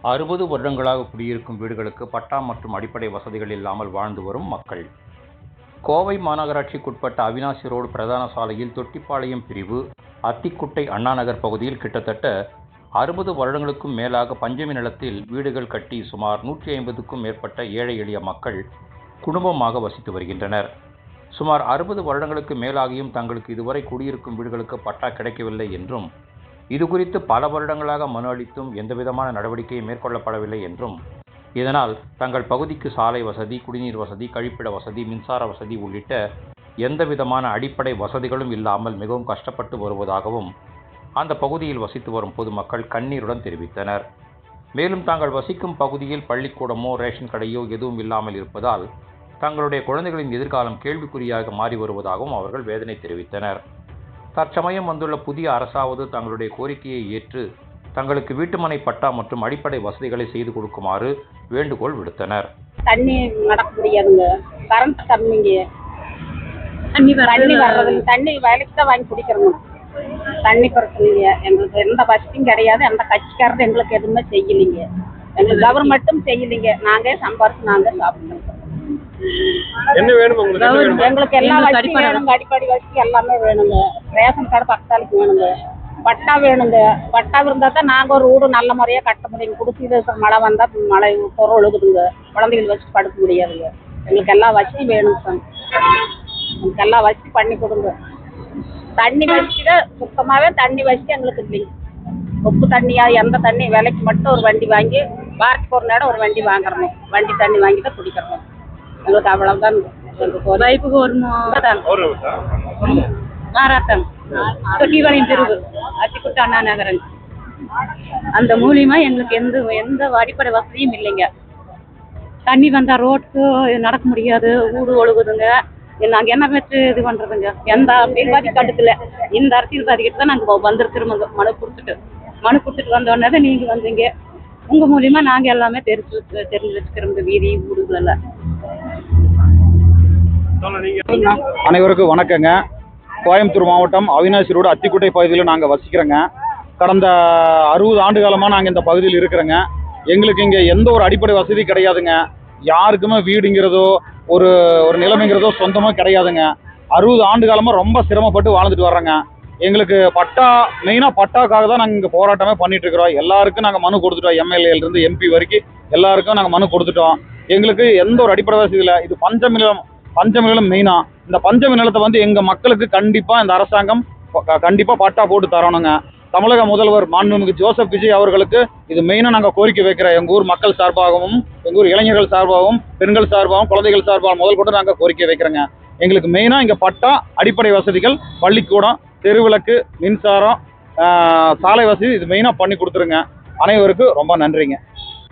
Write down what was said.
60 வருடங்களாக குடியிருக்கும் வீடுகளுக்கு பட்டா மற்றும் அடிப்படை வசதிகள் இல்லாமல் வாழ்ந்து வரும் மக்கள். கோவை மாநகராட்சிக்குட்பட்ட அவினாசி ரோடு பிரதான சாலையில் தொட்டிப்பாளையம் பிரிவு அத்திக்குட்டை அண்ணாநகர் பகுதியில் கிட்டத்தட்ட 60 வருடங்களுக்கும் மேலாக பஞ்சமி நிலத்தில் வீடுகள் கட்டி சுமார் 150க்கும் மேற்பட்ட ஏழை எளிய மக்கள் குடும்பமாக வசித்து வருகின்றனர். சுமார் 60 வருடங்களுக்கு மேலாகியும் தங்களுக்கு இதுவரை குடியிருக்கும் வீடுகளுக்கு பட்டா கிடைக்கவில்லை என்றும், இதுகுறித்து பல வருடங்களாக மனு அளித்தும் எந்தவிதமான நடவடிக்கையும் மேற்கொள்ளப்படவில்லை என்றும், இதனால் தங்கள் பகுதிக்கு சாலை வசதி, குடிநீர் வசதி, கழிப்பிட வசதி, மின்சார வசதி உள்ளிட்ட எந்தவிதமான அடிப்படை வசதிகளும் இல்லாமல் மிகவும் கஷ்டப்பட்டு வருவதாகவும் அந்த பகுதியில் வசித்து வரும் பொதுமக்கள் கண்ணீருடன் தெரிவித்தனர். மேலும் தாங்கள் வசிக்கும் பகுதியில் பள்ளிக்கூடமோ ரேஷன் கடையோ எதுவும் இல்லாமல் இருப்பதால் தங்களுடைய குழந்தைகளின் எதிர்காலம் கேள்விக்குறியாக மாறி வருவதாகவும் அவர்கள் வேதனை தெரிவித்தனர். தற்சமயம் வந்துள்ள புதிய அரசாவது தங்களுடைய கோரிக்கையை ஏற்று தங்களுக்கு வீட்டுமனை பட்டா மற்றும் அடிப்படை வசதிகளை செய்து கொடுக்குமாறு வேண்டுகோள் விடுத்தனர். தண்ணி நடக்க முடியாதுங்க, கரண்ட் கம்மிங்க, தண்ணி வர்றது, தண்ணி வேலைக்கு தான் வாங்கி குடிக்கிறோங்க. தண்ணி பிரச்சனைங்க, எங்களுக்கு எந்த வசதியும் கிடையாது. எந்த கட்சிக்காரரும் எங்களுக்கு எதுவுமே செய்யலைங்க. எங்களுக்கு கவர்மெண்ட்டும் செய்யலைங்க. நாங்களே சம்பாரிச்சு நாங்களே சாப்பிடுறோம். என்ன வேணும் உங்களுக்கு? எங்களுக்கு எல்லா வசதியும் வேணுங்க. அடிப்படை வசதி எல்லாமே வேணுங்க. ரேஷன் கார்டு பக்கத்தாலுக்கு வேணுங்க. பட்டா வேணுங்க. பட்டா இருந்தால் தான் நாங்கள் ஒரு வீடு நல்ல முறையாக கட்ட முடியும். குடிசையில் மழை வந்தால் மழை பொருள் ஒழுகுதுங்க. குழந்தைகள் வச்சு படுக்க முடியாதுங்க. எங்களுக்கு எல்லா வசதியும் வேணுங்க சார். எங்களுக்கு எல்லா வசதி பண்ணி கொடுங்க. தண்ணி வசதி தான் சுத்தமாகவே தண்ணி வசதி எங்களுக்கு இல்லைங்க. உப்பு தண்ணியாக எந்த தண்ணி விலைக்கு மட்டும் ஒரு வண்டி வாங்கி வாரத்துக்கு ஒரு நேரம் ஒரு வண்டி வாங்குறோம். வண்டி தண்ணி வாங்கி தான் குடிக்கிறோம். எங்களுக்கு அவ்வளவுதான். வைப்புக்கு ஒரு மாறாட்டம் தொட்டிபாளையம் பிரிவு அத்திக்குட்டை அண்ணா நகரன் அந்த மூலியமா எங்களுக்கு எந்த அடிப்படை வசதியும் இல்லைங்க. தண்ணி வந்தால் ரோட்டுக்கு நடக்க முடியாது, வீடு ஒழுகுதுங்க. நாங்கள் என்ன வச்சு இது பண்ணுறதுங்க? எந்த அரசியல்வாதி கண்டுக்கல. இந்த அரசியல்வாதிக்கிட்ட தான் நாங்கள் வந்திருக்கிறோம். மனு கொடுத்துட்டு வந்தோடனே தான் நீங்கள் வந்தீங்க. உங்கள் மூலியமா நாங்கள் எல்லாமே தெரிஞ்சு வச்சுக்கிறோம். இந்த வீதி வீடுகளெல்லாம். அனைவருக்கும் வணக்கங்க. கோயம்புத்தூர் மாவட்டம் அவினாசி ரோடு அத்திக்குட்டை பகுதியில் நாங்கள் வசிக்கிறோங்க. கடந்த 60 ஆண்டு காலமாக நாங்கள் இந்த பகுதியில் இருக்கிறோங்க. எங்களுக்கு இங்கே எந்த ஒரு அடிப்படை வசதி கிடையாதுங்க. யாருக்குமே வீடுங்கிறதோ ஒரு நிலைமைங்கிறதோ சொந்தமாக கிடையாதுங்க. 60 ஆண்டு காலமாக ரொம்ப சிரமப்பட்டு வாழ்ந்துட்டு வர்றோங்க. எங்களுக்கு பட்டா, மெயினாக பட்டாக்காக தான் நாங்கள் இங்கே போராட்டமே பண்ணிட்டு இருக்கிறோம். எல்லாருக்கும் நாங்கள் மனு கொடுத்துட்டோம். எம்எல்ஏலேருந்து எம்பி வரைக்கும் எல்லாருக்கும் நாங்கள் மனு கொடுத்துட்டோம். எங்களுக்கு எந்த ஒரு அடிப்படை வசதி இல்லை. இது பஞ்சமி நிலம் மெயினாக. இந்த பஞ்சமி நிலத்தை வந்து எங்கள் மக்களுக்கு கண்டிப்பாக இந்த அரசாங்கம் கண்டிப்பாக பட்டா போட்டு தரணுங்க. தமிழக முதல்வர் மாண்புமிகு ஜோசப் விஜய் அவர்களுக்கு இது மெயினாக நாங்கள் கோரிக்கை வைக்கிறோம். எங்கள் ஊர் மக்கள் சார்பாகவும், எங்கள் ஊர் இளைஞர்கள் சார்பாகவும், பெண்கள் சார்பாகவும், குழந்தைகள் சார்பாகவும் முதல் கொண்டு நாங்கள் கோரிக்கை வைக்கிறோங்க. எங்களுக்கு மெயினாக இங்கே பட்டா, அடிப்படை வசதிகள், பள்ளிக்கூடம், தெருவிளக்கு, மின்சாரம், சாலை வசதி இது மெயினாக பண்ணி கொடுத்துருங்க. அனைவருக்கும் ரொம்ப நன்றிங்க.